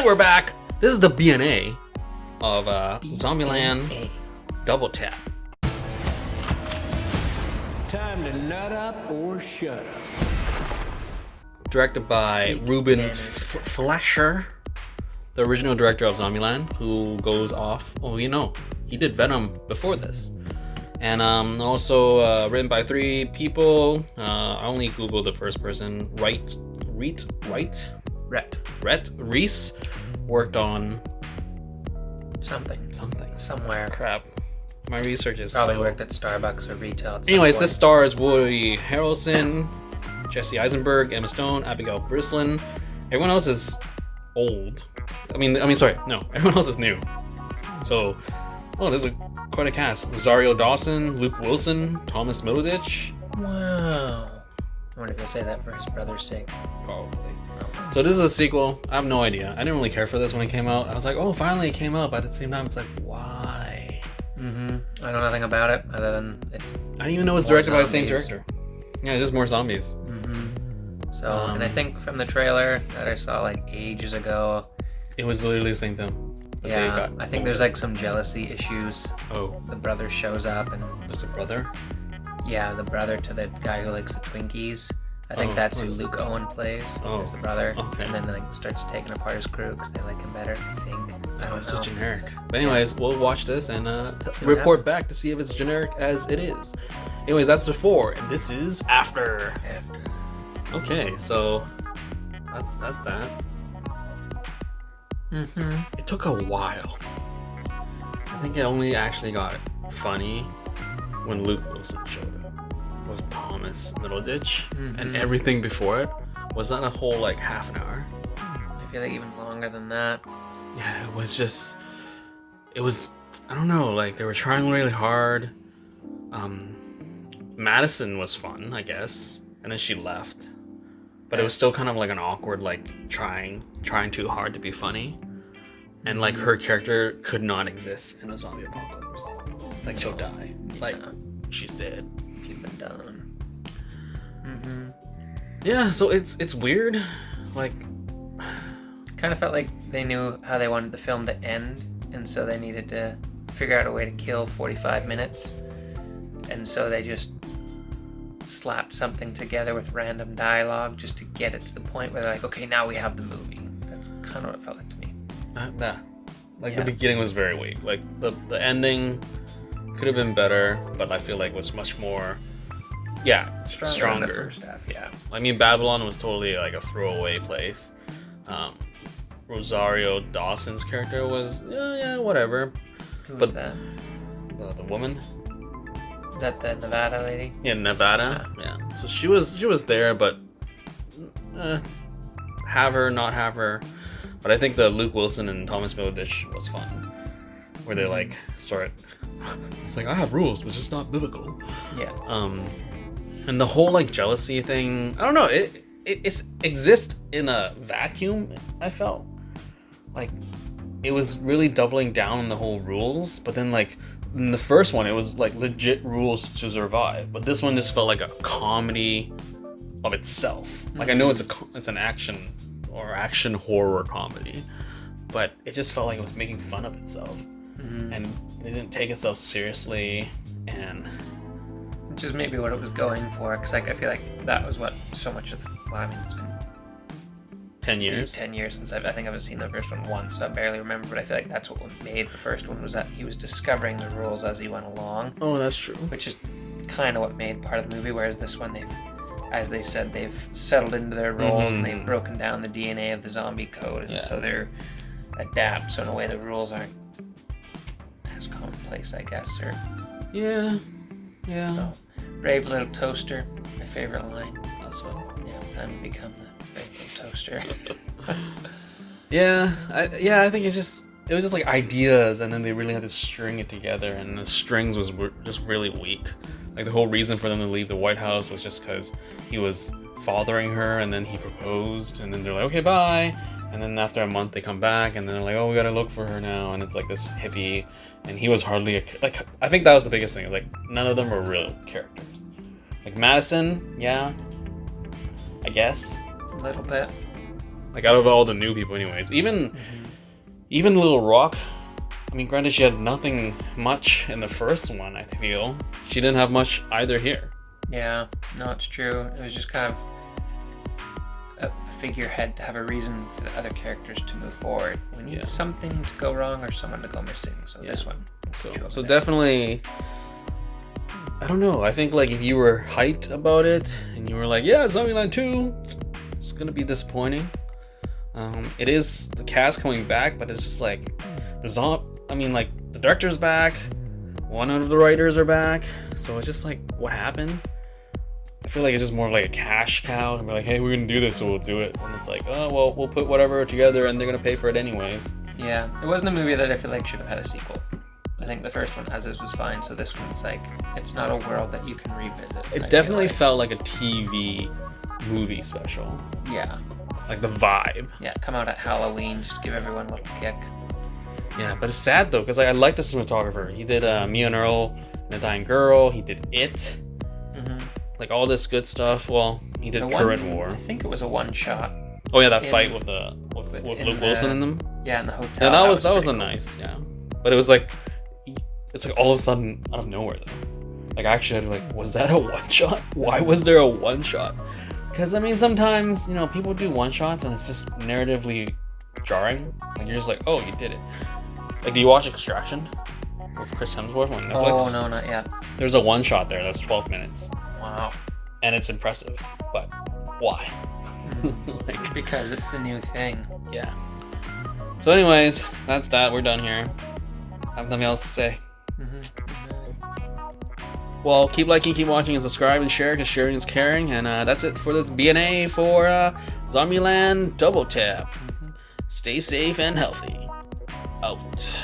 we're back. This is the BNA of Zombieland Double Tap. It's time to nut up or shut up. Directed by Ruben Fleischer, the original director of Zombieland, who goes off. Oh, you know, he did Venom before this. And also written by 3 people. I only googled the first person. Rhett Reese worked on something somewhere. Crap, my research is probably worked at Starbucks or retail. Anyways, this stars Woody Harrelson, Jesse Eisenberg, Emma Stone, Abigail Breslin. Everyone else is old. Everyone else is new. So, there's quite a cast. Rosario Dawson, Luke Wilson, Thomas Middleditch. Wow. I wonder if he'll say that for his brother's sake. Probably. So this is a sequel. I have no idea. I didn't really care for this when it came out. I was like, oh, finally it came out. But at the same time, it's like, why? I know nothing about it other than it's. I didn't even know it was directed by the same director. Yeah, just more zombies. So, and I think from the trailer that I saw like ages ago, it was literally the same thing. Yeah, I think there's like some jealousy issues. Oh. The brother shows up and. There's a brother? Yeah, the brother to the guy who likes the Twinkies. I think that's who Luke Owen plays as the brother. Okay. And then like starts taking apart his crew because they like him better, I think. I don't know. It's so generic. But anyways, we'll watch this and report back to see if it's generic as it is. Anyways, that's before, and this is after. Okay, so that's that. It took a while. I think it only actually got funny when Luke Wilson showed up with Thomas Middleditch, and everything before it was not a whole like half an hour. I feel like even longer than that. Yeah, it was I don't know, like they were trying really hard. Madison was fun, I guess, and then she left, but it was still kind of like an awkward, like trying too hard to be funny, and like her character could not exist in a zombie apocalypse. Like she'll die, like she's dead. She's been done. Yeah, so it's weird. Like, kind of felt like they knew how they wanted the film to end, and so they needed to figure out a way to kill 45 minutes. And so they just slapped something together with random dialogue just to get it to the point where they're like, okay, now we have the movie. That's kind of what it felt like to me. The beginning was very weak. Like the ending could have been better, but I feel like it was much more stronger. In the first half, yeah. I mean, Babylon was totally like a throwaway place. Rosario Dawson's character was whatever. Who was that? The woman. Is that the Nevada lady? Yeah, Nevada. Yeah. So she was there, but have her, not have her. But I think the Luke Wilson and Thomas Middleditch was fun, where they like start. It's like I have rules, but it's not biblical. Yeah. And the whole like jealousy thing, I don't know. It exists in a vacuum. I felt like it was really doubling down on the whole rules, but then like in the first one, it was like legit rules to survive. But this one just felt like a comedy of itself. Like I know it's an action horror comedy, but it just felt like it was making fun of itself, and it didn't take itself seriously, and which is maybe what it was going for, because like I feel like that was what so much of it's been 10 years since I think I've seen the first one once, so I barely remember, but I feel like that's what made the first one, was that he was discovering the rules as he went along. Oh, that's true. Which is kind of what made part of the movie, whereas this one as they said, they've settled into their roles and they've broken down the DNA of the zombie code, and so they're adapt, so in a way the rules aren't as commonplace, I guess, or yeah. So brave little toaster, my favorite line. That's one. Yeah, time to become the brave little toaster. I think it was just like ideas, and then they really had to string it together, and the strings was just really weak. Like the whole reason for them to leave the White House was just because he was fathering her, and then he proposed, and then they're like, okay, bye. And then after a month they come back, and then they're like, oh, we gotta look for her now, and it's like this hippie, and he was hardly like, I think that was the biggest thing, like none of them were real characters. Like Madison, yeah, I guess. A little bit. Like out of all the new people, anyways. Even Little Rock. I mean, granted, she had nothing much in the first one. I feel she didn't have much either here. Yeah, no, it's true. It was just kind of a figurehead to have a reason for the other characters to move forward. We need something to go wrong or someone to go missing. So this one. So definitely, I don't know. I think like if you were hyped about it and you were like, yeah, Zombieland 2, it's gonna be disappointing. It is the cast coming back, but it's just like the director's back, one of the writers are back, so it's just like, what happened? I feel like it's just more of like a cash cow, and we're like, hey, we're gonna do this, so we'll do it. And it's like, oh well, we'll put whatever together, and they're gonna pay for it anyways. Yeah, it wasn't a movie that I feel like should have had a sequel. I think the first one, as is, was fine. So this one's like, it's not a world that you can revisit. It definitely felt like a TV movie special. Yeah. Like the vibe. Yeah, come out at Halloween, just give everyone a little kick. Yeah, but it's sad though, because I like the cinematographer. He did Me and Earl and a Dying Girl. He did It. Like all this good stuff. Well, he did Current War. I think it was a one-shot. Oh yeah, that fight with Luke Wilson in them. Yeah, in the hotel. Yeah, that was a nice. Yeah, but it was like, it's like all of a sudden out of nowhere though. Like actually, like, was that a one shot? Why was there a one shot? Because I mean, sometimes people do one shots and it's just narratively jarring. Like you're just like, oh, you did it. Like, do you watch Extraction with Chris Hemsworth on Netflix? Oh no, not yet. There's a one shot there that's 12 minutes. Wow. And it's impressive, but why? Like, because it's the new thing. Yeah. So anyways, that's that. We're done here. I have nothing else to say. Well, keep liking, keep watching, and subscribe and share, because sharing is caring. And that's it for this BNA for Zombieland Double Tap. Stay safe and healthy. Out.